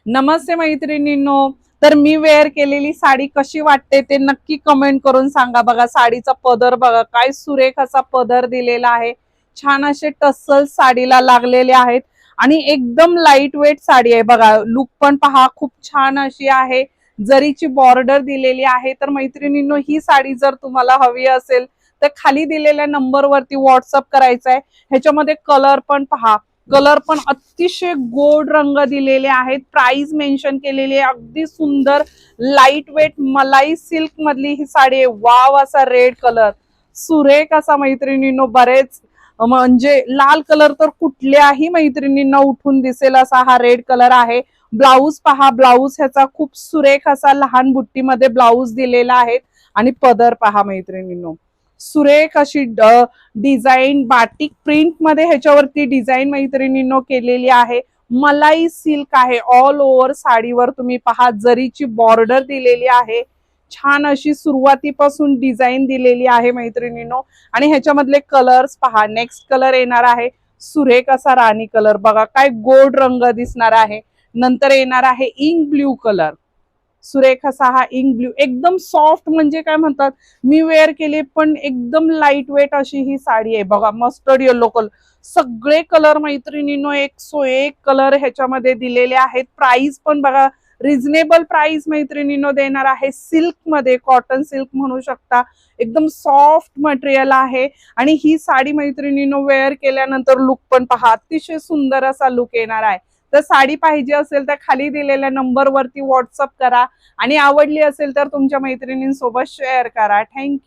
नमस्ते मैत्रिणींनो. तर मी वेअर केलेली साडी कशी वाटते ते नक्की कमेंट करून सांगा. बघा साडीचा पदर बघा, काय सुरेख असा पदर दिलेला आहे. छान असे टस्सल साडीला लागलेले आहेत आणि एकदम लाईट वेट साडी आहे. बघा लुक पण पहा, खूप छान अशी आहे. जरीची बॉर्डर दिलेली आहे. तर मैत्रिणींनो, ही साडी जर तुम्हाला हवी असेल तर खाली दिलेल्या नंबरवरती व्हॉट्सअप करायचा आहे. ह्याच्यामध्ये कलर पण पहा, कलर पण अतिशय गोड रंग दिलेले आहेत. प्राइस मेन्शन केलेली आहे. अगदी सुंदर लाईट वेट मलाई सिल्क मधली ही साडी आहे. वाव असा रेड कलर, सुरेख असा मैत्रिणींनो. बरेच म्हणजे लाल कलर तर कुठल्याही मैत्रिणींना उठून दिसेल असा हा रेड कलर आहे. ब्लाऊज पहा, ब्लाऊज ह्याचा खूप सुरेख असा लहान बुट्टीमध्ये ब्लाऊज दिलेला आहे. आणि पदर पहा मैत्रिणींनो, सुरेख अशी डिझाईन बाटिक प्रिंट मध्ये ह्याच्यावरती डिझाईन मैत्रिणींनो केलेली आहे. मलाई सिल्क आहे. ऑल ओव्हर साडीवर तुम्ही पहा, जरीची बॉर्डर दिलेली आहे. छान अशी सुरुवातीपासून डिझाईन दिलेली आहे मैत्रिणींनो. आणि ह्याच्यामधले कलर्स पहा. नेक्स्ट कलर येणार आहे सुरेख असा राणी कलर. बघा काय गोड रंग दिसणार आहे. नंतर येणार आहे इंक ब्ल्यू कलर. सुरेख असा हा इंक ब्ल्यू, एकदम सॉफ्ट, म्हणजे काय म्हणतात, मी वेअर केली पण एकदम लाईट वेट अशी ही साडी आहे. बघा मस्टर्ड येलो कलर, सगळे कलर मैत्रिणींनो 101 कलर ह्याच्यामध्ये दिलेले आहेत. प्राइस पण बघा रिझनेबल प्राइस मैत्रिणींनो देणार आहे. सिल्क मध्ये, कॉटन सिल्क म्हणू शकता. एकदम सॉफ्ट मटेरियल आहे. आणि ही साडी मैत्रिणींनो वेअर केल्यानंतर लुक पण पहा, अतिशय सुंदर असा लुक येणार आहे. तर साडी पाहिजे असेल तर खाली दिलेल्या नंबरवरती व्हॉट्सअप करा आणि आवडली असेल तर तुमच्या मैत्रिणींसोबत शेअर करा. थँक्यू.